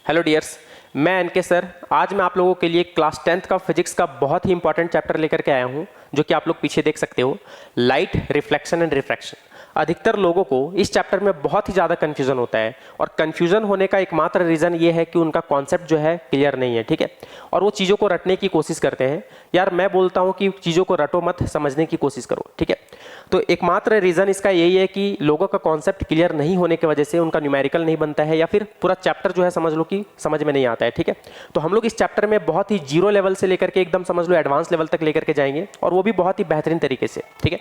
Hello dears, मैं N K sir. आज मैं आप लोगों के लिए क्लास 10th का फिजिक्स का बहुत ही इंपॉर्टेंट चैप्टर लेकर के आया हूं, जो कि आप लोग पीछे देख सकते हो, लाइट, रिफ्लेक्शन एंड रिफ्रैक्शन। अधिकतर लोगों को इस चैप्टर में बहुत ही ज़्यादा कन्फ्यूजन होता है, और कन्फ्यूजन होने का एकमात्र रीज़न ये है कि उनका कॉन्सेप्ट जो है क्लियर नहीं है, ठीक है। और वो चीज़ों को रटने की कोशिश करते हैं। यार मैं बोलता हूँ कि चीज़ों को रटो मत, समझने की कोशिश करो, ठीक है। तो एकमात्र रीज़न इसका यही है कि लोगों का कॉन्सेप्ट क्लियर नहीं होने की वजह से उनका न्यूमेरिकल नहीं बनता है, या फिर पूरा चैप्टर जो है समझ लो कि समझ में नहीं आता है, ठीक है। तो हम लोग इस चैप्टर में बहुत ही जीरो लेवल से लेकर के एकदम समझ लो एडवांस लेवल तक लेकर के जाएंगे, और वो भी बहुत ही बेहतरीन तरीके से, ठीक है।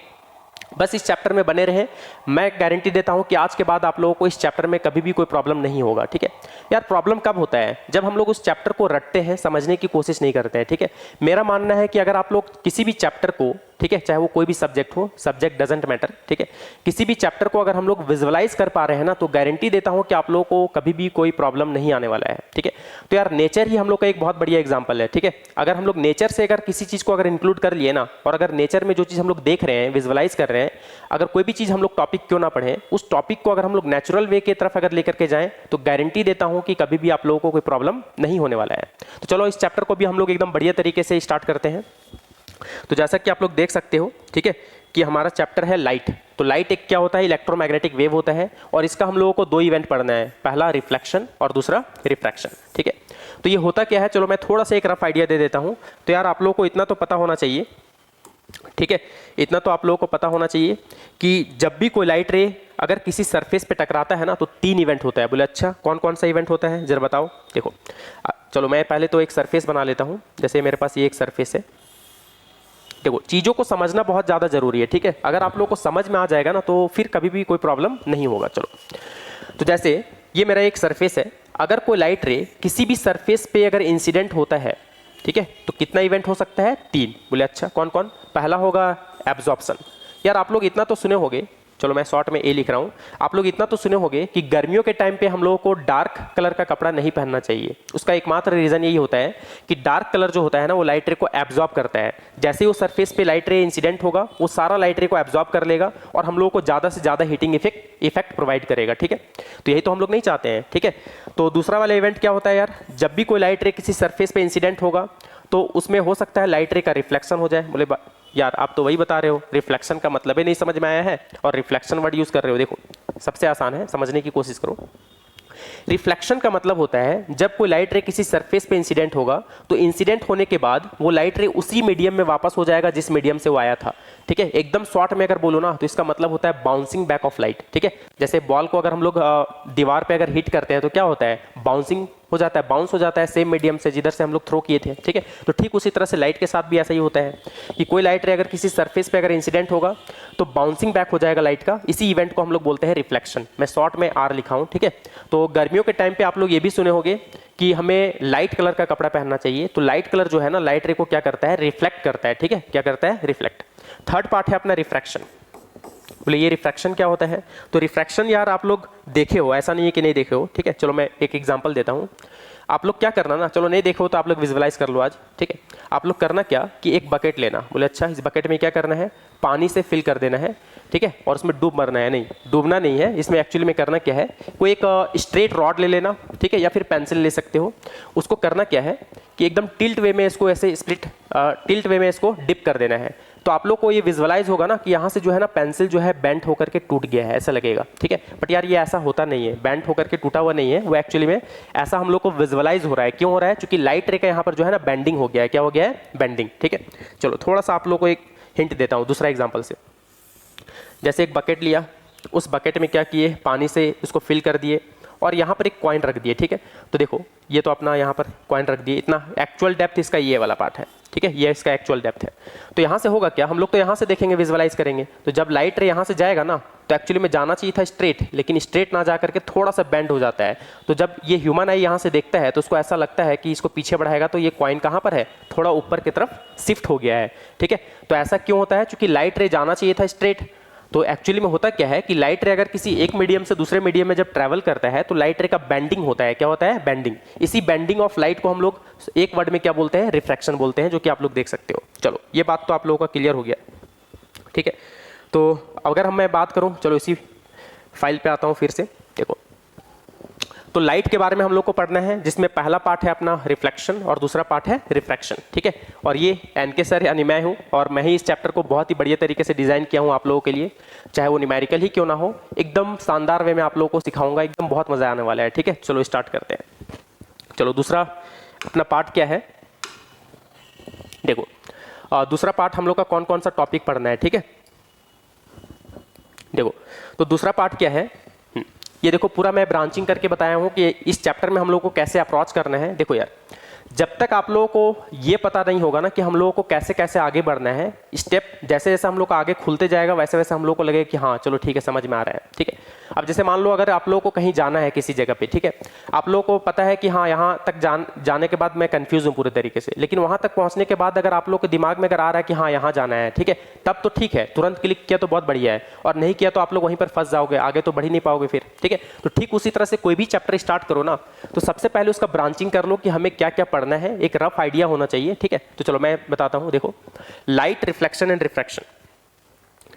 बस इस चैप्टर में बने रहें। मैं गारंटी देता हूं कि आज के बाद आप लोगों को इस चैप्टर में कभी भी कोई प्रॉब्लम नहीं होगा, ठीक है। यार प्रॉब्लम कब होता है? जब हम लोग उस चैप्टर को रटते हैं, समझने की कोशिश नहीं करते हैं, ठीक है। मेरा मानना है कि अगर आप लोग किसी भी चैप्टर को, ठीक है, चाहे वो कोई भी सब्जेक्ट हो, सब्जेक्ट डजंट मैटर, ठीक है, किसी भी चैप्टर को अगर हम लोग विजुअलाइज कर पा रहे हैं ना, तो गारंटी देता हूं कि आप लोगों को कभी भी कोई प्रॉब्लम नहीं आने वाला है, ठीक है। तो यार नेचर ही हम लोग का एक बहुत बढ़िया एग्जांपल है, ठीक है। अगर हम लोग नेचर से अगर किसी चीज को अगर इंक्लूड कर लिए ना, और अगर नेचर में जो चीज हम लोग देख रहे हैं, विजुअलाइज कर रहे हैं, अगर कोई भी चीज हम लोग टॉपिक क्यों ना पढ़ें, उस टॉपिक को अगर हम लोग नेचुरल वे की तरफ अगर लेकर के जाएं, तो गारंटी देता हूं कि कभी भी आप लोगों को कोई प्रॉब्लम नहीं होने वाला है। तो चलो इस चैप्टर को भी हम लोग एकदम बढ़िया तरीके से स्टार्ट करते हैं। तो जैसा कि आप लोग देख सकते हो, ठीक है, कि हमारा चैप्टर है लाइट। तो लाइट एक क्या होता है? इलेक्ट्रोमैग्नेटिक वेव होता है, और इसका हम लोगों को दो इवेंट पढ़ना है, पहला रिफ्लेक्शन और दूसरा रिफ्रैक्शन, ठीक है। तो ये होता क्या है, चलो मैं थोड़ा सा एक रफ आइडिया दे देता हूं। तो यार आप लोगों को इतना तो पता होना चाहिए, ठीक है, इतना तो आप लोगों को पता होना चाहिए कि जब भी कोई लाइट रे अगर किसी सरफेस पे टकराता है ना, तो तीन इवेंट होता है। बोले अच्छा कौन कौन सा इवेंट होता है, जरा बताओ। देखो चलो मैं पहले तो एक सरफेस बना लेता हूं। जैसे मेरे पास ये एक सरफेस है। देखो चीज़ों को समझना बहुत ज़्यादा ज़रूरी है, ठीक है। अगर आप लोगों को समझ में आ जाएगा ना, तो फिर कभी भी कोई प्रॉब्लम नहीं होगा। चलो तो जैसे ये मेरा एक सरफेस है। अगर कोई लाइट रे किसी भी सरफेस पे अगर इंसिडेंट होता है, ठीक है, तो कितना इवेंट हो सकता है? तीन। बोले अच्छा कौन कौन? पहला होगा एब्जॉर्प्शन। यार आप लोग इतना तो सुने होंगे, चलो मैं शॉर्ट में ए लिख रहा हूं, आप लोग इतना तो सुने होंगे कि गर्मियों के टाइम पे हम लोगों को डार्क कलर का कपड़ा नहीं पहनना चाहिए। उसका एकमात्र रीजन यही होता है कि डार्क कलर जो होता है ना, वो लाइट रे को एब्जॉर्ब करता है। जैसे ही वो सरफेस पे लाइट रे इंसिडेंट होगा, वो सारा लाइट रे को एब्जॉर्ब कर लेगा और हम लोगों को ज्यादा से ज्यादा हीटिंग इफेक्ट प्रोवाइड करेगा, ठीक है। तो यही तो हम लोग नहीं चाहते हैं, ठीक है। तो दूसरा वाला इवेंट क्या होता है यार? जब भी कोई लाइट रे किसी सरफेस पे इंसिडेंट होगा, तो उसमें हो सकता है लाइट रे का रिफ्लेक्शन हो जाए। बोले यार आप तो वही बता रहे हो, रिफ्लेक्शन का मतलब ही नहीं समझ में आया है, और रिफ्लेक्शन वर्ड यूज कर रहे हो। देखो सबसे आसान है, समझने की कोशिश करो। रिफ्लेक्शन का मतलब होता है जब कोई लाइट रे किसी सरफेस पे इंसिडेंट होगा, तो इंसिडेंट होने के बाद वो लाइट रे उसी मीडियम में वापस हो जाएगा जिस मीडियम से वो आया था, ठीक है। एकदम शॉर्ट में अगर बोलो ना, तो इसका मतलब होता है बाउंसिंग बैक ऑफ लाइट, ठीक है। जैसे बॉल को अगर हम लोग दीवार पे अगर हिट करते हैं, तो क्या होता है? बाउंसिंग हो जाता है, बाउंस हो जाता है सेम मीडियम से जिधर से हम लोग थ्रो किए थे, ठीक है। तो ठीक उसी तरह से लाइट के साथ भी ऐसा ही होता है कि कोई लाइट रे अगर किसी सरफेस पे अगर इंसिडेंट होगा, तो बाउंसिंग बैक हो जाएगा लाइट का। इसी इवेंट को हम लोग बोलते हैं रिफ्लेक्शन। मैं शॉर्ट में आर लिखा हूं, ठीक है। तो गर्मियों के टाइम पे आप लोग ये भी सुने होंगे कि हमें लाइट कलर का कपड़ा पहनना चाहिए। तो लाइट कलर जो है ना, लाइट रे को क्या करता है? रिफ्लेक्ट करता है, ठीक है। क्या करता है? रिफ्लेक्ट। थर्ड पार्ट है अपना रिफ्रैक्शन। बोले ये रिफ्रैक्शन क्या होता है? तो रिफ्रैक्शन यार आप लोग देखे हो, ऐसा नहीं है कि नहीं देखे हो, ठीक है। चलो मैं एक एग्जांपल देता हूं। आप लोग क्या करना ना, चलो नहीं देखो तो आप लोग विजुअलाइज कर लो आज, ठीक है। आप लोग करना क्या कि एक बकेट लेना। बोले अच्छा इस बकेट में क्या करना है? पानी से फिल कर देना है, ठीक है, और उसमें डूब मरना है। नहीं, डूबना नहीं है इसमें। एक्चुअली में करना क्या है, कोई एक स्ट्रेट रॉड ले लेना, ठीक है, या फिर पेंसिल ले सकते हो। उसको करना क्या है कि एकदम टिल्ट वे में इसको ऐसे टिल्ट वे में इसको डिप कर देना है। तो आप लोग को ये विजुअलाइज होगा ना कि यहाँ से जो है ना पेंसिल जो है बेंट होकर के टूट गया है, ऐसा लगेगा, ठीक है। बट यार ये ऐसा होता नहीं है, बेंट होकर के टूटा हुआ नहीं है वो। एक्चुअली में ऐसा हम लोग को विजुअलाइज हो रहा है। क्यों हो रहा है? क्योंकि लाइट रे का यहाँ पर जो है ना बेंडिंग हो गया है। क्या हो गया है? बेंडिंग, ठीक है। चलो थोड़ा सा आप लोग को एक हिंट देता हूँ दूसरा एग्जाम्पल से। जैसे एक बकेट लिया, उस बकेट में क्या किए? पानी से उसको फिल कर दिए, और यहाँ पर एक कॉइन रख दिए, ठीक है। तो देखो ये तो अपना यहाँ पर कॉइन रख दिए, इतना एक्चुअल डेप्थ इसका ये वाला पार्ट है, ठीक है, ये इसका एक्चुअल डेप्थ है। तो यहाँ से होगा क्या? हम लोग तो यहाँ से देखेंगे, विजुअलाइज करेंगे। तो जब लाइट रे यहाँ से जाएगा ना, तो एक्चुअली में जाना चाहिए था स्ट्रेट, लेकिन स्ट्रेट ना जा करके थोड़ा सा बेंड हो जाता है। तो जब ये ह्यूमन आई यहाँ से देखता है, तो उसको ऐसा लगता है कि इसको पीछे बढ़ाएगा तो ये कॉइन कहाँ पर है? थोड़ा ऊपर की तरफ शिफ्ट हो गया है, ठीक है। तो ऐसा क्यों होता है? क्योंकि लाइट रे जाना चाहिए था स्ट्रेट। तो एक्चुअली में होता क्या है कि लाइट रे अगर किसी एक मीडियम से दूसरे मीडियम में जब ट्रैवल करता है, तो लाइट रे का बेंडिंग होता है। क्या होता है? बेंडिंग। इसी बेंडिंग ऑफ लाइट को हम लोग एक वर्ड में क्या बोलते हैं? रिफ्रैक्शन बोलते हैं, जो कि आप लोग देख सकते हो। चलो ये बात तो आप लोगों का क्लियर हो गया, ठीक है। तो अगर मैं बात करूं, चलो इसी फाइल पे आता हूं फिर से। देखो तो लाइट के बारे में हम लोग को पढ़ना है, जिसमें पहला पार्ट है अपना रिफ्लेक्शन और दूसरा पार्ट है रिफ्रैक्शन, ठीक है। और ये एनके सर यानी मैं हूँ, और मैं ही इस चैप्टर को बहुत ही बढ़िया तरीके से डिजाइन किया हूँ आप लोगों के लिए, चाहे वो न्यूमेरिकल ही क्यों ना हो, एकदम शानदार वे में आप लोगों को सिखाऊंगा, एकदम बहुत मजा आने वाला है, ठीक है। चलो स्टार्ट करते हैं। चलो दूसरा अपना पार्ट क्या है, देखो दूसरा पार्ट हम लोग का कौन कौन सा टॉपिक पढ़ना है, ठीक है। देखो तो दूसरा पार्ट क्या है, ये देखो पूरा मैं ब्रांचिंग करके बताया हूं कि इस चैप्टर में हम लोग को कैसे अप्रोच करना है। देखो यार, जब तक आप लोगों को ये पता नहीं होगा ना कि हम लोगों को कैसे कैसे आगे बढ़ना है, स्टेप जैसे जैसे हम लोग का आगे खुलते जाएगा वैसे वैसे हम लोग को लगेगा कि हाँ चलो ठीक है समझ में आ रहा है, ठीक है। अब जैसे मान लो अगर आप लोगों को कहीं जाना है किसी जगह पे, ठीक है, आप लोगों को पता है कि हाँ यहाँ तक जाने के बाद मैं कंफ्यूज हूँ पूरे तरीके से, लेकिन वहां तक पहुंचने के बाद अगर आप लोग के दिमाग में अगर आ रहा है कि हाँ यहाँ जाना है, ठीक है, तब तो ठीक है, तुरंत क्लिक किया तो बहुत बढ़िया है, और नहीं किया तो आप लोग वहीं पर फंस जाओगे, आगे तो बढ़ ही नहीं पाओगे फिर, ठीक है। तो ठीक उसी तरह से कोई भी चैप्टर स्टार्ट करो ना, तो सबसे पहले उसका ब्रांचिंग कर लो कि हमें क्या क्या पढ़ना है, एक रफ आइडिया होना चाहिए, ठीक है। तो चलो मैं बताता हूं, देखो लाइट, रिफ्लेक्शन एंड रिफ्रैक्शन,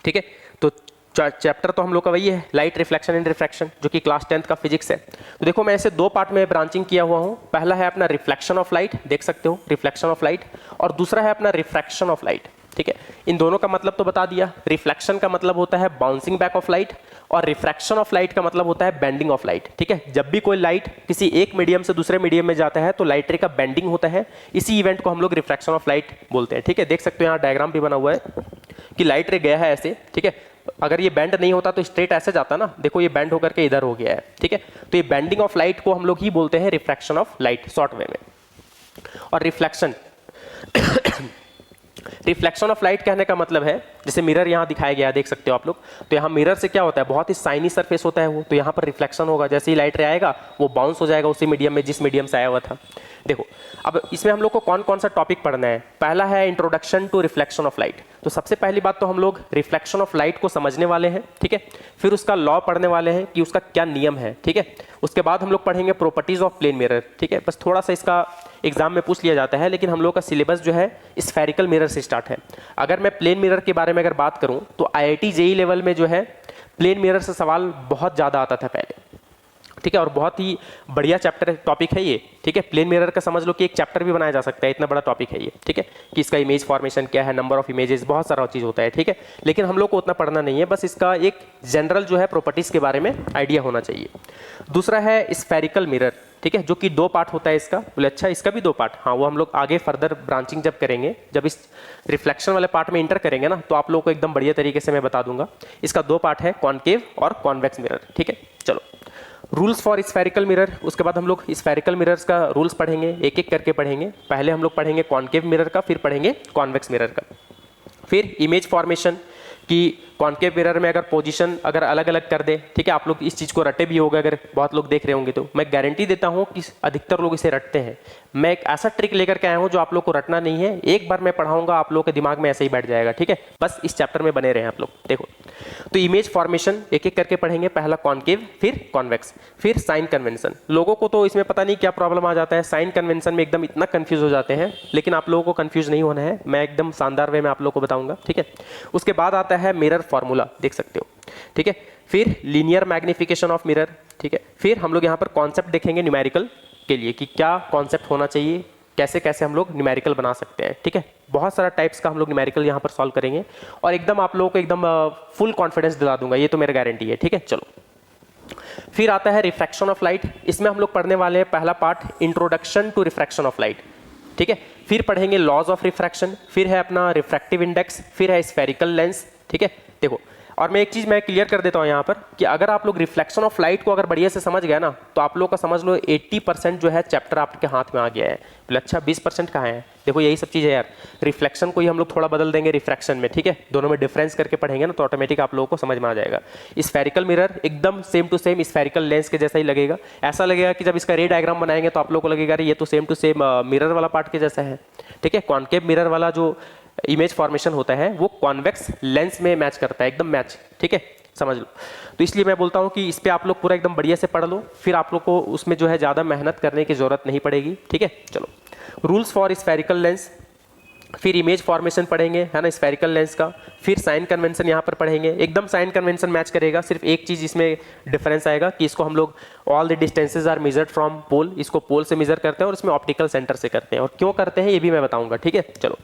ठीक है। तो चैप्टर तो हम लोग का वही है, लाइट, रिफ्लेक्शन एंड रिफ्रैक्शन, जो कि क्लास 10th का फिजिक्स है। तो देखो मैं ऐसे दो पार्ट में ब्रांचिंग किया हुआ हूं, पहला है अपना रिफ्लेक्शन ऑफ लाइट, देख सकते हो रिफ्लेक्शन ऑफ लाइट, और दूसरा है अपना रिफ्रैक्शन ऑफ लाइट, ठीक है। इन दोनों का मतलब तो बता दिया, रिफ्लेक्शन का मतलब होता है बाउंसिंग बैक ऑफ लाइट, और रिफ्रैक्शन ऑफ लाइट का मतलब होता है बेंडिंग ऑफ लाइट, ठीक है। जब भी कोई लाइट किसी एक मीडियम से दूसरे मीडियम में जाता है तो लाइट रे का बेंडिंग होता है, इसी इवेंट को हम लोग रिफ्रैक्शन ऑफ लाइट बोलते हैं, ठीक है। देख सकते हो यहाँ डायग्राम भी बना हुआ है कि लाइट रे गया है ऐसे, ठीक है, अगर ये बेंड नहीं होता तो स्ट्रेट ऐसे जाता ना, देखो ये बेंड होकर के इधर हो गया है, ठीक है। तो ये बेंडिंग ऑफ लाइट को हम लोग ही बोलते हैं refraction of light short way में। और रिफ्लेक्शन रिफ्लेक्शन ऑफ लाइट कहने का मतलब है, जैसे मिरर यहाँ दिखाया गया है, देख सकते हो आप लोग, तो यहाँ मिरर से क्या होता है, बहुत ही शाइनी सरफेस होता है वो, तो यहाँ पर रिफ्लेक्शन होगा, जैसे ही लाइट रे आएगा वो बाउंस हो जाएगा उसी मीडियम में जिस मीडियम से आया हुआ था। देखो अब इसमें हम लोग को कौन कौन सा टॉपिक पढ़ना है, पहला है introduction to reflection of light. तो सबसे पहली बात तो हम लोग रिफ्लेक्शन ऑफ लाइट को समझने वाले हैं, ठीक है। फिर उसका लॉ पढ़ने वाले हैं कि उसका क्या नियम है, ठीक है। उसके बाद हम लोग पढ़ेंगे प्रॉपर्टीज ऑफ प्लेन मिरर, ठीक है। बस थोड़ा सा इसका एग्जाम में पूछ लिया जाता है, लेकिन हम लोग का सिलेबस जो है स्फेरिकल मिरर से स्टार्ट है। अगर मैं प्लेन मिरर के बारे में अगर बात करूं तो IIT JEE लेवल में जो है प्लेन मिरर से सवाल बहुत ज़्यादा आता था पहले, ठीक है, और बहुत ही बढ़िया चैप्टर टॉपिक है ये, ठीक है। प्लेन मिरर का समझ लो कि एक चैप्टर भी बनाया जा सकता है, इतना बड़ा टॉपिक है ये, ठीक है, कि इसका इमेज फॉर्मेशन क्या है, नंबर ऑफ इमेजेस, बहुत सारा चीज़ होता है, ठीक है। लेकिन हम लोग को उतना पढ़ना नहीं है, बस इसका एक जनरल जो है प्रॉपर्टीज के बारे में आइडिया होना चाहिए। दूसरा है स्फेरिकल मिरर, ठीक है, जो कि दो पार्ट होता है इसका। बोले अच्छा इसका भी दो पार्ट, हाँ वो हम लोग आगे फर्दर ब्रांचिंग जब करेंगे, जब इस रिफ्लेक्शन वाले पार्ट में इंटर करेंगे ना, तो आप लोग को एकदम बढ़िया तरीके से मैं बता दूंगा। इसका दो पार्ट है, कॉनकेव और कॉन्वेक्स मिरर, ठीक है। चलो रूल्स फॉर स्फेरिकल मिरर, उसके बाद हम लोग स्फेरिकल मिरर्स का रूल्स पढ़ेंगे, एक एक करके पढ़ेंगे। पहले हम लोग पढ़ेंगे कॉनकेव मिरर का, फिर पढ़ेंगे कॉन्वेक्स मिरर का। फिर इमेज फॉर्मेशन कि कॉनकेव मिरर में अगर पोजीशन अगर अलग अलग कर दे, ठीक है, आप लोग इस चीज़ को रटे भी होगा, अगर बहुत लोग देख रहे होंगे तो मैं गारंटी देता हूं कि अधिकतर लोग इसे रटते हैं। मैं एक ऐसा ट्रिक लेकर के आया हूं जो आप लोग को रटना नहीं है, एक बार मैं पढ़ाऊंगा आप लोग के दिमाग में ऐसे ही बैठ जाएगा, ठीक है। बस इस चैप्टर में बने रहे आप लोग। देखो तो इमेज फॉर्मेशन एक एक करके पढ़ेंगे, पहला कॉनकेव, फिर कॉन्वेक्स, फिर साइन कन्वेंशन। लोगों को तो इसमें पता नहीं क्या प्रॉब्लम आ जाता है, साइन कन्वेंशन में एकदम इतना कंफ्यूज हो जाते हैं, लेकिन आप लोगों को कंफ्यूज नहीं होना है, मैं एकदम शानदार वे में आप लोगों को बताऊंगा, ठीक है। उसके बाद आता है मिरर फॉर्मूला, देख सकते हो, ठीक है। फिर लीनियर मैग्निफिकेशन ऑफ मिरर, ठीक है। फिर हम लोग यहाँ पर कॉन्सेप्ट देखेंगे न्यूमेरिकल के लिए कि क्या कॉन्सेप्ट होना चाहिए, कैसे कैसे हम लोग न्यूमेरिकल बना सकते हैं, ठीक है। बहुत सारा टाइप्स का हम लोग न्यूमेरिकल यहाँ पर सॉल्व करेंगे, और एकदम आप लोगों को एकदम फुल कॉन्फिडेंस दिला दूंगा, ये तो मेरा गारंटी है, ठीक है। चलो फिर आता है रिफ्रैक्शन ऑफ लाइट, इसमें हम लोग पढ़ने वाले हैं पहला part introduction to refraction of light, ठीक है। फिर पढ़ेंगे लॉज ऑफ रिफ्रैक्शन, फिर है अपना रिफ्रैक्टिव इंडेक्स, फिर है स्फेरिकल लेंस, ठीक है। देखो और मैं एक चीज मैं क्लियर कर देता हूं यहाँ पर कि अगर आप लोग रिफ्लेक्शन ऑफ लाइट को अगर बढ़िया से समझ गया ना, तो आप लोग का समझ लो 80% जो है चैप्टर आपके हाथ में आ गया है। बोले अच्छा 20% कहाँ है, देखो यही सब चीज़ है यार, रिफ्लेक्शन को ही हम लोग थोड़ा बदल देंगे रिफ्रैक्शन में, ठीक है, दोनों में डिफरेंस करके पढ़ेंगे ना तो ऑटोमेटिक आप लोगों को समझ में आ जाएगा। स्फेरिकल मिरर एकदम same to same spherical lens के जैसा ही लगेगा, ऐसा लगेगा कि जब इसका रे डायग्राम बनाएंगे तो आप लोग को लगेगा ये तो सेम टू सेम मिरर वाला पार्ट के जैसा है, ठीक है। कॉनकेव मिरर वाला जो इमेज फॉर्मेशन होता है वो कॉन्वेक्स लेंस में मैच करता है, एकदम मैच, ठीक है, समझ लो। तो इसलिए मैं बोलता हूं कि इस पे आप लोग पूरा एकदम बढ़िया से पढ़ लो, फिर आप लोग को उसमें जो है ज़्यादा मेहनत करने की जरूरत नहीं पड़ेगी, ठीक है। चलो रूल्स फॉर स्फेरिकल लेंस, फिर इमेज फॉर्मेशन पढ़ेंगे, है ना, स्फेरिकल लेंस का। फिर साइन कन्वेंशन यहाँ पर पढ़ेंगे, एकदम साइन कन्वेंशन मैच करेगा। सिर्फ एक चीज़ इसमें डिफरेंस आएगा कि इसको हम लोग all the distances are measured from pole, इसको पोल से मेजर करते हैं और इसमें ऑप्टिकल सेंटर से करते हैं। और क्यों करते हैं ये भी मैं बताऊंगा, ठीक है। चलो,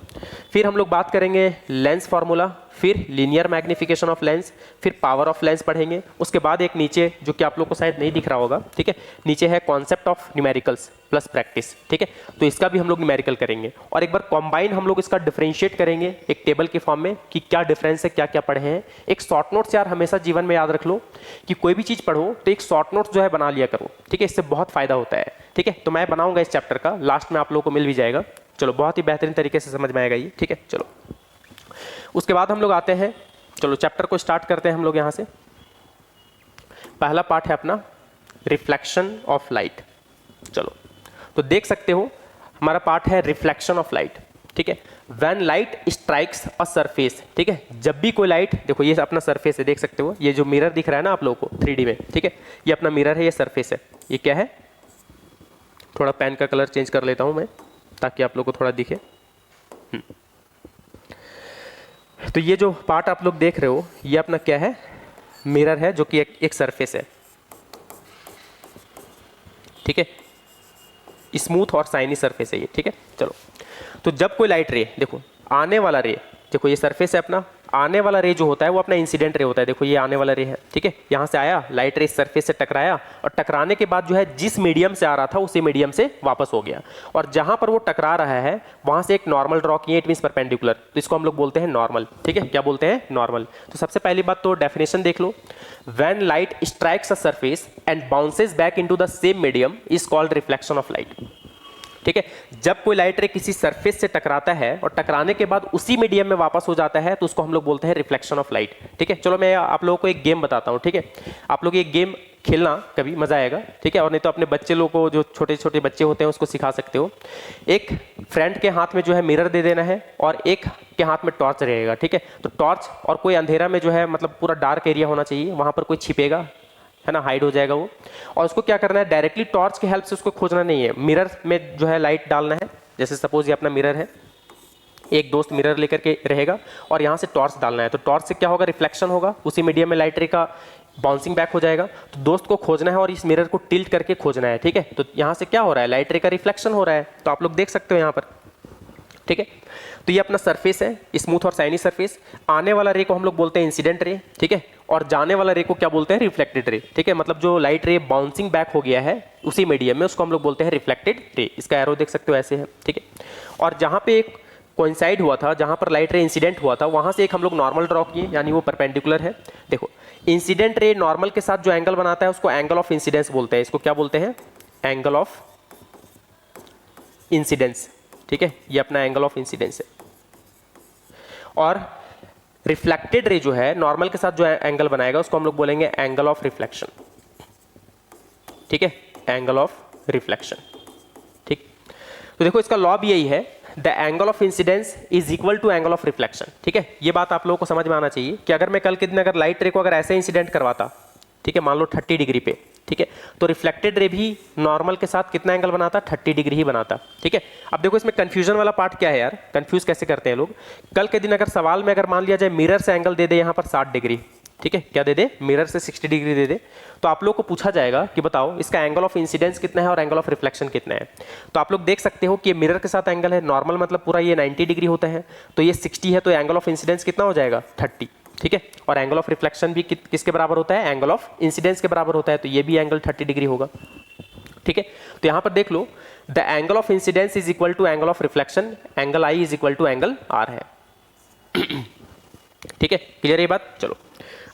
फिर हम लोग बात करेंगे लेंस फार्मूला, फिर लीनियर मैग्निफिकेशन ऑफ लेंस, फिर पावर ऑफ लेंस पढ़ेंगे। उसके बाद एक नीचे जो कि आप लोग को शायद नहीं दिख रहा होगा, ठीक है, नीचे है concept of numericals plus practice, ठीक है। तो इसका भी हम लोग न्यूमेरिकल करेंगे और एक बार कॉम्बाइन हम लोग इसका डिफरेंशिएट करेंगे एक टेबल के फॉर्म में कि क्या डिफरेंस है, क्या क्या पढ़े हैं। एक शॉर्ट नोट्स यार हमेशा जीवन में याद रख लो कि कोई भी चीज़ पढ़ो तो एक शॉर्ट नोट्स जो है बना लिया करो, ठीक है, इससे बहुत फायदा होता है, ठीक है। तो मैं बनाऊंगा इस चैप्टर का, लास्ट में आप लोगों को मिल भी जाएगा। चलो, बहुत ही बेहतरीन तरीके से समझ में आएगा ये, ठीक है। चलो, उसके बाद हम लोग आते हैं, चलो चैप्टर को स्टार्ट करते हैं हम लोग यहाँ से। पहला पार्ट है अपना रिफ्लेक्शन ऑफ लाइट। चलो, तो देख सकते हो हमारा पार्ट है रिफ्लेक्शन ऑफ लाइट, ठीक है। When light strikes a surface, ठीक है, जब भी कोई लाइट, देखो ये अपना सरफेस है, देख सकते हो ये जो मिरर दिख रहा है ना आप लोगों को 3D में, ठीक है, ये अपना मिरर है, ये सरफेस है। ये क्या है, थोड़ा पेन का कलर चेंज कर लेता हूं मैं ताकि आप लोग को थोड़ा दिखे। तो ये जो पार्ट आप लोग देख रहे हो ये अपना क्या है, मिरर है, जो कि एक सरफेस है, ठीक है, स्मूथ और शाइनी सरफेस है ये, ठीक है। चलो, तो जब कोई लाइट रे, देखो आने वाला रे, देखो ये सरफेस है अपना, आने वाला रे जो होता है वो अपना इंसिडेंट रे होता है। देखो ये आने वाला रे है, ठीक है, यहाँ से आया लाइट रे सरफेस से टकराया और टकराने के बाद जो है जिस मीडियम से आ रहा था उसी मीडियम से वापस हो गया और जहाँ पर वो टकरा रहा है वहाँ से एक नॉर्मल ड्रॉ किए, इट मीन्स परपेंडिकुलर, तो इसको हम लोग बोलते हैं नॉर्मल, ठीक है। क्या बोलते हैं, नॉर्मल। तो सबसे पहली बात तो डेफिनेशन देख लो, when light strikes a surface and bounces back into the same medium is called reflection of light, ठीक है। जब कोई लाइट रे किसी सरफेस से टकराता है और टकराने के बाद उसी मीडियम में वापस हो जाता है तो उसको हम लोग बोलते हैं रिफ्लेक्शन ऑफ लाइट, ठीक है। चलो मैं आप लोगों को एक गेम बताता हूँ, ठीक है, आप लोग ये गेम खेलना कभी, मजा आएगा, ठीक है। और नहीं तो अपने बच्चे लोगों को, जो छोटे छोटे बच्चे होते हैं उसको सिखा सकते हो। एक फ्रेंड के हाथ में जो है मिरर दे देना है और एक के हाथ में टॉर्च रहेगा, ठीक है। तो टॉर्च और कोई अंधेरा में जो है मतलब पूरा डार्क एरिया होना चाहिए, वहां पर कोई छिपेगा, है ना, हाइड हो जाएगा वो। और उसको क्या करना है, डायरेक्टली टॉर्च की हेल्प से उसको खोजना नहीं है, मिरर में जो है लाइट डालना है। जैसे सपोज ये अपना मिरर है, एक दोस्त मिरर लेकर के रहेगा और यहाँ से टॉर्च डालना है, तो टॉर्च से क्या होगा, रिफ्लेक्शन होगा, उसी मीडियम में लाइट रे का बाउंसिंग बैक हो जाएगा। तो दोस्त को खोजना है और इस मिरर को टिल्ट करके खोजना है, ठीक है। तो यहाँ से क्या हो रहा है, लाइट रे का रिफ्लेक्शन हो रहा है, तो आप लोग देख सकते हो यहाँ पर, ठीक है। तो ये अपना सरफेस है, स्मूथ और शाइनी सरफेस। आने वाला रे को हम लोग बोलते हैं इंसिडेंट रे, ठीक है, और जाने वाला रे को क्या बोलते हैं, रिफ्लेक्टेड रे, ठीक है। मतलब जो लाइट रे बाउंसिंग बैक हो गया है उसी मीडियम में, उसको हम लोग बोलते हैं रिफ्लेक्टेड रे। इसका एरो देख सकते हो ऐसे है, ठीक है। और जहाँ पे एक कोइंसाइड हुआ था, जहाँ पर लाइट रे इंसिडेंट हुआ था, वहाँ से एक हम लोग नॉर्मल ड्रॉ किए, यानी वो परपेंडिकुलर है। देखो इंसिडेंट रे नॉर्मल के साथ जो एंगल बनाता है उसको एंगल ऑफ इंसिडेंस बोलते हैं। इसको क्या बोलते हैं, एंगल ऑफ इंसिडेंस, ठीक है, ये अपना एंगल ऑफ इंसिडेंस है। और रिफ्लेक्टेड रे जो है नॉर्मल के साथ जो एंगल बनाएगा उसको हम लोग बोलेंगे एंगल ऑफ रिफ्लेक्शन, ठीक है, एंगल ऑफ रिफ्लेक्शन, ठीक। तो देखो इसका लॉ भी यही है, the angle of incidence is equal to angle of reflection, ठीक है। ये बात आप लोगों को समझ में आना चाहिए कि अगर मैं कल के दिन अगर लाइट रे को अगर ऐसे इंसिडेंट करवाता, ठीक है, मान लो 30 डिग्री पे, ठीक है, तो रिफ्लेक्टेड रे भी नॉर्मल के साथ कितना एंगल बनाता, 30 डिग्री ही बनाता, ठीक है। अब देखो इसमें कंफ्यूजन वाला पार्ट क्या है यार, कंफ्यूज कैसे करते हैं लोग। कल के दिन अगर सवाल में अगर मान लिया जाए मिरर से एंगल दे दे यहाँ पर 60 डिग्री, ठीक है, क्या दे दे, मिरर से 60 डिग्री दे दे, तो आप लोग को पूछा जाएगा कि बताओ इसका एंगल ऑफ इंसिडेंस कितना है और एंगल ऑफ रिफ्लेक्शन कितना है। तो आप लोग देख सकते हो कि ये मिरर के साथ एंगल है, नॉर्मल मतलब पूरा ये 90 डिग्री होता है, तो ये 60 है, तो एंगल ऑफ इंसिडेंस कितना हो जाएगा, 30, ठीक है। और एंगल ऑफ रिफ्लेक्शन भी किसके बराबर होता है, एंगल ऑफ इंसिडेंस के बराबर होता है, तो ये भी एंगल 30 डिग्री होगा, ठीक है। तो यहां पर देख लो, the angle of incidence is equal to angle of reflection, angle I is equal to angle R है, ठीक है, क्लियर ये बात। चलो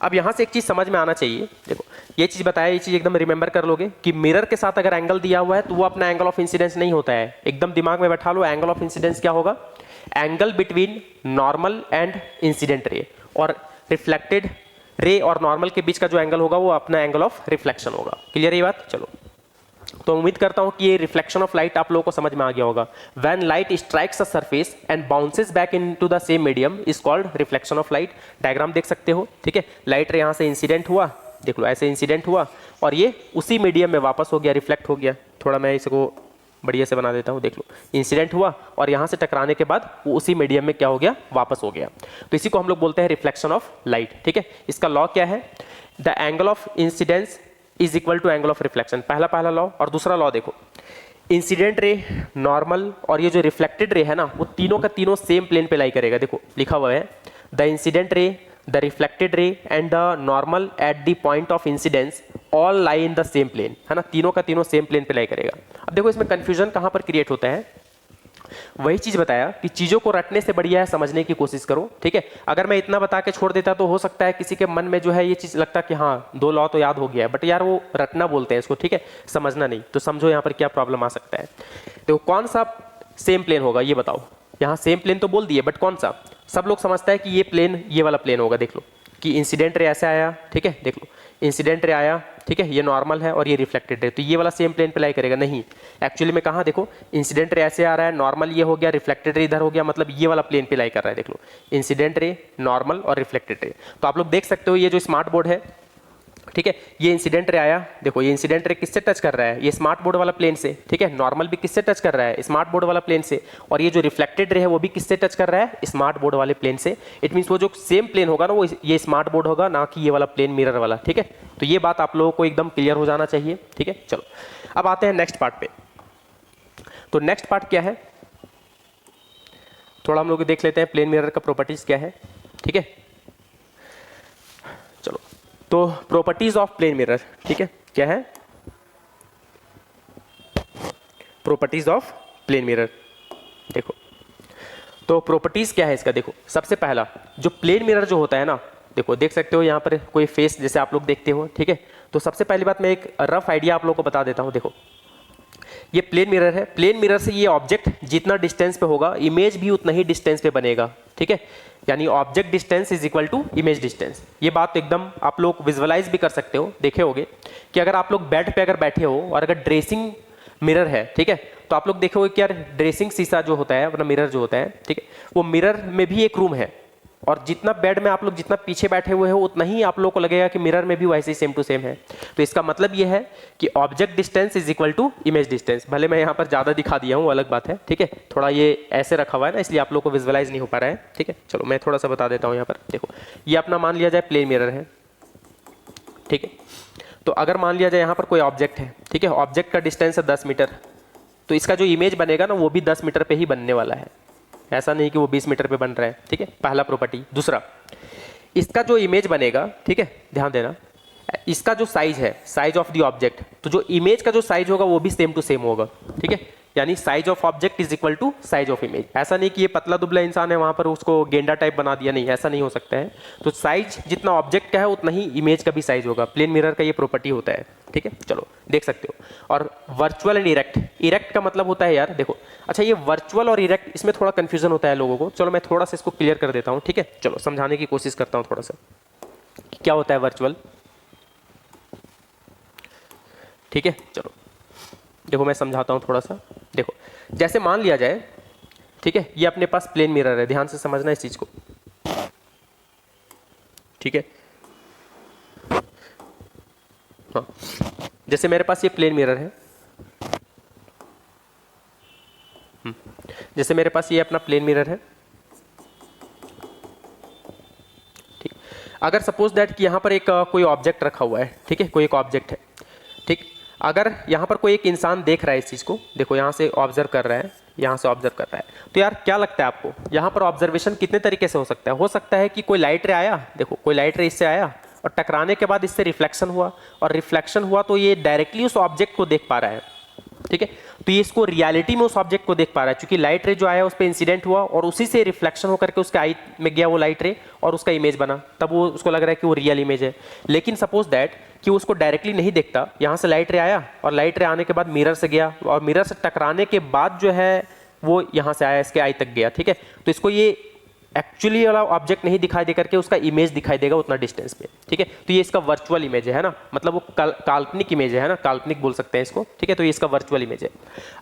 अब यहां से एक चीज समझ में आना चाहिए, देखो ये चीज बताया, ये चीज एकदम रिमेंबर कर लोगे कि मिरर के साथ अगर एंगल दिया हुआ है तो वो अपना एंगल ऑफ इंसिडेंस नहीं होता है, एकदम दिमाग में बैठा लो। एंगल ऑफ इंसिडेंस क्या होगा, angle between normal and incident ray, और रिफ्लेक्टेड रे और नॉर्मल के बीच का जो एंगल होगा वो अपना एंगल ऑफ रिफ्लेक्शन होगा, क्लियर ये बात। चलो तो उम्मीद करता हूं कि ये रिफ्लेक्शन ऑफ लाइट आप लोगों को समझ में आ गया होगा। When light strikes a surface and bounces back into the same medium is called reflection of light. Diagram देख सकते हो, ठीक है, लाइट रे यहां से इंसिडेंट हुआ, देख लो ऐसे इंसिडेंट हुआ और ये उसी मीडियम में वापस हो गया, रिफ्लेक्ट हो गया। थोड़ा मैं इसको बढ़िया से बना देता हूँ, देख लो इंसिडेंट हुआ और यहाँ से टकराने के बाद वो उसी मीडियम में क्या हो गया, वापस हो गया। तो इसी को हम लोग बोलते हैं रिफ्लेक्शन ऑफ लाइट। ठीक है, इसका लॉ क्या है, the angle of incidence is equal to angle of reflection, पहला लॉ। और दूसरा लॉ देखो, इंसिडेंट रे, नॉर्मल और ये जो रिफ्लेक्टेड रे है ना, वो तीनों का तीनों सेम प्लेन पे लाई करेगा। देखो लिखा हुआ है the incident ray, the reflected ray and the normal at the point of incidence all lie in the same plane, है ना, तीनों का तीनों सेम प्लेन पे लाई करेगा। अब देखो इसमें कंफ्यूजन कहां पर क्रिएट होता है, वही चीज बताया कि चीजों को रटने से बढ़िया है समझने की कोशिश करो। ठीक है, अगर मैं इतना बता के छोड़ देता तो हो सकता है किसी के मन में जो है ये चीज लगता कि हाँ 2 लॉ तो याद हो गया है, बट यार वो रटना बोलते हैं इसको, ठीक है, समझना नहीं। तो समझो यहाँ पर क्या प्रॉब्लम आ सकता है। तो कौन सा सेम प्लेन होगा ये बताओ, यहाँ सेम प्लेन तो बोल दिए बट कौन सा, सब लोग समझता है कि ये प्लेन ये वाला प्लेन होगा। देख लो कि इंसिडेंट रे ऐसे आया, ठीक है, देख लो इंसिडेंट रे आया, ठीक है, ये नॉर्मल है और ये रिफ्लेक्टेड रे, तो ये वाला सेम प्लेन पे लाई करेगा नहीं। एक्चुअली में कहाँ देखो, इंसिडेंट रे ऐसे आ रहा है, नॉर्मल ये हो गया, रिफ्लेक्टेड रे इधर हो गया, मतलब ये वाला प्लेन पे लाई कर रहा है। देख लो इंसिडेंट रे, नॉर्मल और रिफ्लेक्टेड रे। तो आप लोग देख सकते हो ये जो स्मार्ट बोर्ड है, ठीक है, ये इंसिडेंट रे आया, देखो ये इंसिडेंट रे किससे टच कर रहा है, ये स्मार्ट बोर्ड वाला प्लेन से। ठीक है, नॉर्मल भी किससे टच कर रहा है, स्मार्ट बोर्ड वाला प्लेन से। और ये जो रिफ्लेक्टेड रे है वो भी किससे टच कर रहा है, स्मार्ट बोर्ड वाले प्लेन से। इट मींस वो जो सेम प्लेन होगा ना वो ये स्मार्ट बोर्ड होगा, ना कि ये वाला प्लेन मिरर वाला। ठीक है, तो ये बात आप लोगों को एकदम क्लियर हो जाना चाहिए। ठीक है, चलो अब आते हैं नेक्स्ट पार्ट पे। तो नेक्स्ट पार्ट क्या है, थोड़ा हम लोग देख लेते हैं प्लेन मिरर का प्रॉपर्टीज क्या है। ठीक है, चलो तो प्रॉपर्टीज ऑफ प्लेन मिरर, ठीक है, क्या है, प्रॉपर्टीज ऑफ प्लेन मिरर। देखो तो प्रॉपर्टीज क्या है इसका, देखो सबसे पहला जो प्लेन मिरर जो होता है ना, देखो देख सकते हो यहाँ पर कोई फेस जैसे आप लोग देखते हो। ठीक है, तो सबसे पहली बात मैं एक रफ आइडिया आप लोगों को बता देता हूँ। देखो ये प्लेन मिरर है, प्लेन मिरर से ये ऑब्जेक्ट जितना डिस्टेंस पे होगा इमेज भी उतना ही डिस्टेंस पे बनेगा। ठीक है, यानी object distance is equal to image distance. ये बात एकदम आप लोग विजुअलाइज भी कर सकते हो। देखे होगे कि अगर आप लोग बेड पे अगर बैठे हो और अगर ड्रेसिंग मिरर है, ठीक है, तो आप लोग देखोगे कि यार ड्रेसिंग शीशा जो होता है अपना मिरर जो होता है, ठीक है, वो मिरर में भी एक रूम है और जितना बेड में आप लोग जितना पीछे बैठे हुए हो उतना ही आप लोगों को लगेगा कि मिरर में भी वैसे ही सेम टू सेम है। तो इसका मतलब ये है कि object distance is equal to image distance. भले मैं यहाँ पर ज़्यादा दिखा दिया हूँ, अलग बात है। ठीक है, थोड़ा ये ऐसे रखा हुआ है ना, इसलिए आप लोग को विजुअलाइज नहीं हो पा रहा है। ठीक है, चलो मैं थोड़ा सा बता देता हूँ। यहाँ पर देखो ये अपना मान लिया जाए प्लेन मिरर है। ठीक है, तो अगर मान लिया जाए यहाँ पर कोई ऑब्जेक्ट है, ठीक है, ऑब्जेक्ट का डिस्टेंस है 10 मीटर, तो इसका जो इमेज बनेगा ना वो भी 10 मीटर पे ही बनने वाला है, ऐसा नहीं कि वो 20 मीटर पे बन रहा है। ठीक है, पहला प्रॉपर्टी। दूसरा, इसका जो इमेज बनेगा, ठीक है, ध्यान देना, इसका जो साइज है, साइज ऑफ द ऑब्जेक्ट, तो जो इमेज का जो साइज होगा वो भी सेम टू सेम होगा। ठीक है, यानी size of object is equal to size of image. ऐसा नहीं कि ये पतला दुबला इंसान है वहां पर उसको गेंडा टाइप बना दिया, नहीं, ऐसा नहीं हो सकता है। तो साइज जितना ऑब्जेक्ट का है उतना ही इमेज का भी साइज होगा। प्लेन मिरर का ये प्रॉपर्टी होता है। ठीक है, चलो देख सकते हो। और वर्चुअल एंड इरेक्ट, इरेक्ट का मतलब होता है यार देखो, अच्छा ये वर्चुअल और इरेक्ट इसमें थोड़ा कंफ्यूजन होता है लोगों को। चलो मैं थोड़ा सा इसको क्लियर कर देता हूँ। ठीक है, चलो समझाने की कोशिश करता हूँ थोड़ा सा क्या होता है वर्चुअल। ठीक है, चलो देखो मैं समझाता हूँ थोड़ा सा। देखो जैसे मान लिया जाए, ठीक है, ये अपने पास प्लेन मिरर है, ध्यान से समझना इस चीज को। ठीक है, हाँ, जैसे मेरे पास ये प्लेन मिरर है, जैसे मेरे पास ये अपना प्लेन मिरर है। ठीक, अगर सपोज दैट कि यहाँ पर एक कोई ऑब्जेक्ट रखा हुआ है, ठीक है, कोई एक ऑब्जेक्ट है। ठीक, अगर यहाँ पर कोई एक इंसान देख रहा है इस चीज़ को, देखो यहाँ से ऑब्जर्व कर रहा है, यहाँ से ऑब्जर्व कर रहा है, तो यार क्या लगता है आपको यहाँ पर ऑब्जर्वेशन कितने तरीके से हो सकता है? हो सकता है कि कोई लाइट रे आया, देखो कोई लाइट रे इससे आया और टकराने के बाद इससे रिफ्लेक्शन हुआ, और रिफ्लेक्शन हुआ तो ये डायरेक्टली उस ऑब्जेक्ट को देख पा रहा है। ठीक है, तो ये इसको रियलिटी में उस ऑब्जेक्ट को देख पा रहा है, क्योंकि लाइट रे जो आया उस पर इंसिडेंट हुआ और उसी से रिफ्लेक्शन होकर के उसके आई में गया वो लाइट रे और उसका इमेज बना, तब वो उसको लग रहा है कि वो रियल इमेज है। लेकिन सपोज दैट कि उसको डायरेक्टली नहीं देखता, यहाँ से लाइट रे आया और लाइट रे आने के बाद मिरर से गया और मिरर से टकराने के बाद जो है वो यहाँ से आया इसके आई तक गया। ठीक है, तो इसको ये एक्चुअली वाला ऑब्जेक्ट नहीं दिखाई दे करके उसका इमेज दिखाई देगा उतना डिस्टेंस पे। ठीक है, तो ये इसका वर्चुअल इमेज है ना, मतलब वो काल्पनिक इमेज है ना, काल्पनिक बोल सकते हैं इसको। ठीक है, तो ये इसका वर्चुअल इमेज है।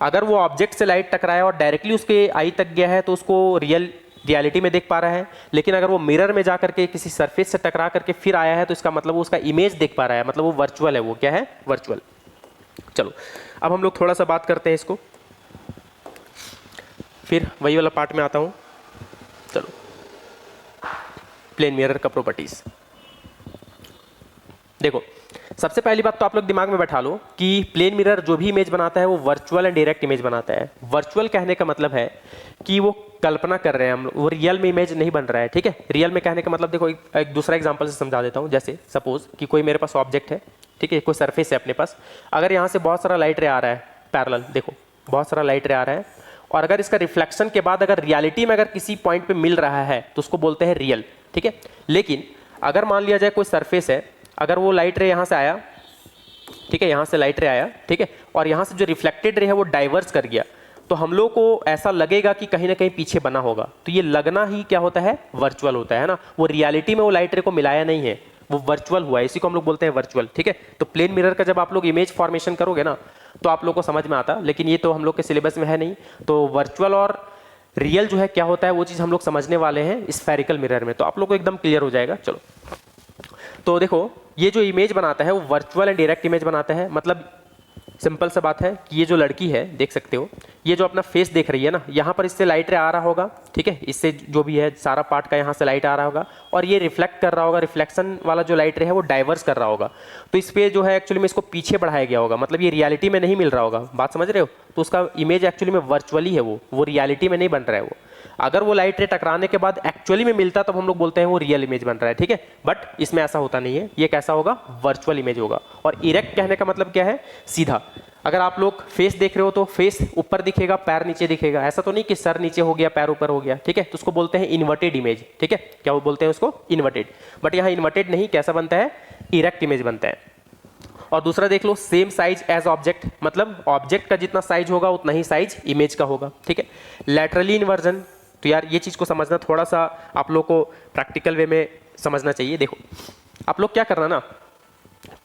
अगर वो ऑब्जेक्ट से लाइट टकराया और डायरेक्टली उसके आई तक गया है तो उसको रियलिटी में देख पा रहा है। लेकिन अगर वो मिरर में जा करके किसी सरफेस से टकरा करके फिर आया है तो इसका मतलब वो उसका इमेज देख पा रहा है, मतलब वो वर्चुअल है। वो क्या है? वर्चुअल। चलो अब हम लोग थोड़ा सा बात करते हैं इसको। फिर वही वाला पार्ट में आता हूँ। चलो, प्लेन मिरर का प्रॉपर्टीज देखो। सबसे पहली बात तो आप लोग दिमाग में बैठा लो कि प्लेन मिरर जो भी इमेज बनाता है वो वर्चुअल एंड डायरेक्ट इमेज बनाता है। वर्चुअल कहने का मतलब है कि वो कल्पना कर रहे हैं हम लोग, वो रियल में इमेज नहीं बन रहा है, ठीक है। रियल में कहने का मतलब देखो, एक दूसरा एग्जांपल से समझा देता हूँ। जैसे सपोज कि कोई मेरे पास ऑब्जेक्ट है, ठीक है, कोई सरफेस है अपने पास। अगर यहाँ से बहुत सारा लाइट रे आ रहा है पैरेलल, देखो बहुत सारा लाइट रे आ रहा है, और अगर इसका रिफ्लेक्शन के बाद अगर रियलिटी में अगर किसी पॉइंट पे मिल रहा है तो उसको बोलते हैं रियल, ठीक है। लेकिन अगर मान लिया जाए कोई सरफेस है, अगर वो लाइट रे यहाँ से आया, ठीक है, यहाँ से लाइट रे आया, ठीक है, और यहाँ से जो रिफ्लेक्टेड रे है वो डाइवर्स कर गया, तो हम लोग को ऐसा लगेगा कि कहीं ना कहीं पीछे बना होगा। तो ये लगना ही क्या होता है, वर्चुअल होता है ना। वो रियलिटी में वो लाइट रे को मिलाया नहीं है, वो वर्चुअल हुआ है, इसी को हम लोग बोलते हैं वर्चुअल, ठीक है। तो प्लेन मिरर का जब आप लोग इमेज फॉर्मेशन करोगे ना तो आप लोग को समझ में आता, लेकिन ये तो हम लोग के सिलेबस में है नहीं। तो वर्चुअल और रियल जो है क्या होता है वो चीज़ हम लोग समझने वाले हैं स्फेरिकल मिरर में, तो आप लोग को एकदम क्लियर हो जाएगा। चलो, तो देखो ये जो इमेज बनाता है वो वर्चुअल एंड डायरेक्ट इमेज बनाता है। मतलब सिंपल सा बात है कि ये जो लड़की है, देख सकते हो, ये जो अपना फेस देख रही है ना, यहाँ पर इससे लाइट रे आ रहा होगा, ठीक है, इससे जो भी है सारा पार्ट का यहाँ से लाइट आ रहा होगा, और ये रिफ्लेक्ट कर रहा होगा, रिफ्लेक्शन वाला जो लाइट रे है वो डाइवर्स कर रहा होगा। तो इस पे जो है एक्चुअली में इसको पीछे बढ़ाया गया होगा, मतलब ये रियलिटी में नहीं मिल रहा होगा, बात समझ रहे हो। तो उसका इमेज एक्चुअली में वर्चुअली है, वो रियलिटी में नहीं बन रहा है वो। अगर वो लाइट रे टकराने के बाद एक्चुअली में मिलता तब हम लोग बोलते हैं वो रियल इमेज बन रहा है, ठीक है। बट इसमें ऐसा होता नहीं है, ये कैसा होगा, वर्चुअल इमेज होगा। और इरेक्ट कहने का मतलब क्या है, सीधा। अगर आप लोग फेस देख रहे हो तो फेस ऊपर दिखेगा, पैर नीचे दिखेगा, ऐसा तो नहीं कि सर नीचे हो गया पैर ऊपर हो गया, ठीक है। तो उसको बोलते हैं इन्वर्टेड इमेज, ठीक है। क्या वो बोलते हैं उसको, इन्वर्टेड। बट यहाँ इन्वर्टेड नहीं, कैसा बनता है, इरेक्ट इमेज बनता है। और दूसरा देख लो, सेम साइज एज ऑब्जेक्ट, मतलब ऑब्जेक्ट का जितना साइज होगा उतना ही साइज इमेज का होगा, ठीक है। लैटरली इन्वर्जन, तो यार ये चीज़ को समझना थोड़ा सा आप लोग को प्रैक्टिकल वे में समझना चाहिए। देखो आप लोग क्या करना ना,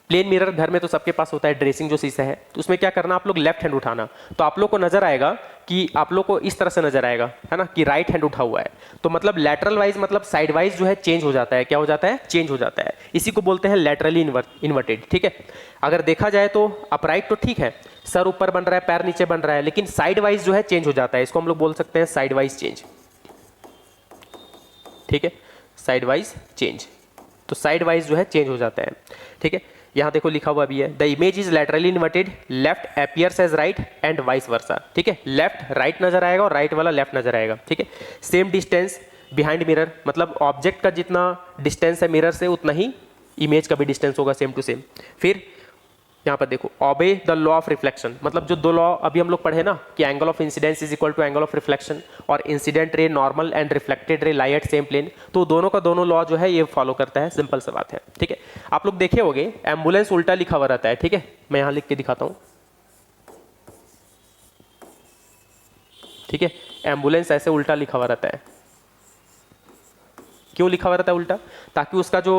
प्लेन मिरर घर में तो सबके पास होता है, ड्रेसिंग जो शीशा है, तो उसमें क्या करना, आप लोग लेफ्ट हैंड उठाना, तो आप लोग को नजर आएगा कि आप लोग को इस तरह से नजर आएगा, है ना, कि राइट हैंड उठा हुआ है। तो मतलब लैटरल वाइज मतलब साइड वाइज जो है चेंज हो जाता है, क्या हो जाता है, चेंज हो जाता है। इसी को बोलते हैं लैटरली इन्वर्टेड, ठीक है। अगर देखा जाए तो अपराइट तो ठीक है, सर ऊपर बन रहा है पैर नीचे बन रहा है, लेकिन साइड वाइज जो है चेंज हो जाता है, इसको हम लोग बोल सकते हैं साइड वाइज चेंज, ठीक है, साइड वाइज चेंज। तो साइड वाइज जो है चेंज हो जाता है, ठीक है। यहाँ देखो लिखा हुआ भी है, the image is laterally inverted, left appears as right and vice versa, ठीक है। लेफ्ट राइट नजर आएगा और राइट वाला लेफ्ट नजर आएगा, ठीक है। सेम डिस्टेंस बिहाइंड मिरर, मतलब ऑब्जेक्ट का जितना डिस्टेंस है मिरर से उतना ही इमेज का भी डिस्टेंस होगा, सेम टू सेम। फिर यहाँ पर देखो, obey the law of reflection, मतलब जो दो लॉ अभी हम लोग पढ़े ना कि angle of incidence is equal to angle of reflection, और incident ray normal and reflected ray lie eight same plane, तो दोनों का दोनों लॉ जो है ये फॉलो करता है, सिंपल सा बात है, ठीक है। आप लोग देखे होंगे एम्बुलेंस उल्टा लिखा हुआ रहता है, ठीक है, मैं यहाँ लिख के दिखाता हूँ, ठीक है। एम्बुलेंस ऐसे उल्टा लिखा हुआ रहता है, क्यों लिखा हुआ रहता है उल्टा, ताकि उसका जो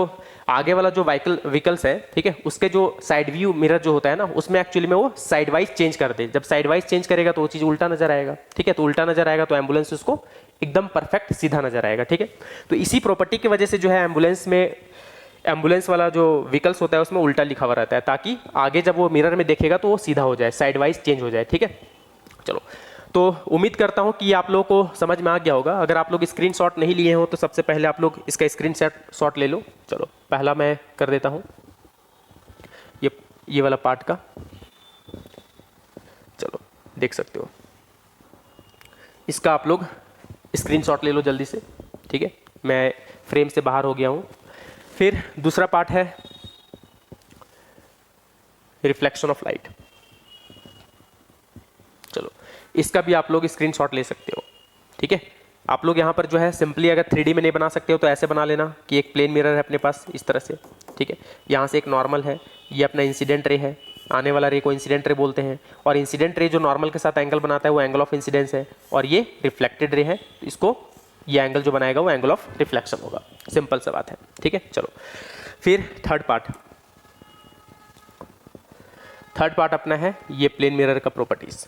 आगे वाला जो व्हीकल्स है, ठीक है, उसके जो साइड व्यू मिरर जो होता है ना, उसमें एक्चुअली में वो साइड वाइज चेंज कर दे। जब साइड वाइज चेंज करेगा तो वो चीज़ उल्टा नजर आएगा, ठीक है। तो उल्टा नजर आएगा तो एम्बुलेंस उसको एकदम परफेक्ट सीधा नजर आएगा, ठीक है। तो इसी प्रॉपर्टी की वजह से जो है एम्बुलेंस में, एम्बुलेंस वाला जो व्हीकल्स होता है उसमें उल्टा लिखा हुआ रहता है, ताकि आगे जब वो मिरर में देखेगा तो वो सीधा हो जाए, साइड वाइज चेंज हो जाए, ठीक है। चलो, तो उम्मीद करता हूं कि आप लोगों को समझ में आ गया होगा। अगर आप लोग स्क्रीनशॉट नहीं लिए हो तो सबसे पहले आप लोग इसका स्क्रीनशॉट ले लो। चलो पहला मैं कर देता हूं, ये वाला पार्ट का, चलो देख सकते हो, इसका आप लोग स्क्रीनशॉट ले लो जल्दी से, ठीक है। मैं फ्रेम से बाहर हो गया हूं। फिर दूसरा पार्ट है रिफ्लेक्शन ऑफ लाइट, चलो इसका भी आप लोग स्क्रीनशॉट ले सकते हो, ठीक है। आप लोग यहाँ पर जो है सिंपली अगर 3D में नहीं बना सकते हो तो ऐसे बना लेना कि एक प्लेन मिरर है अपने पास इस तरह से, ठीक है। यहाँ से एक नॉर्मल है, ये अपना इंसिडेंट रे है, आने वाला रे को इंसिडेंट रे बोलते हैं, और इंसिडेंट रे जो नॉर्मल के साथ एंगल बनाता है वो एंगल ऑफ इंसिडेंस है, और ये रिफ्लेक्टेड रे है, इसको ये एंगल जो बनाएगा वो एंगल ऑफ रिफ्लेक्शन होगा, सिंपल सा बात है, ठीक है। चलो फिर थर्ड पार्ट अपना है ये प्लेन मिरर का प्रॉपर्टीज।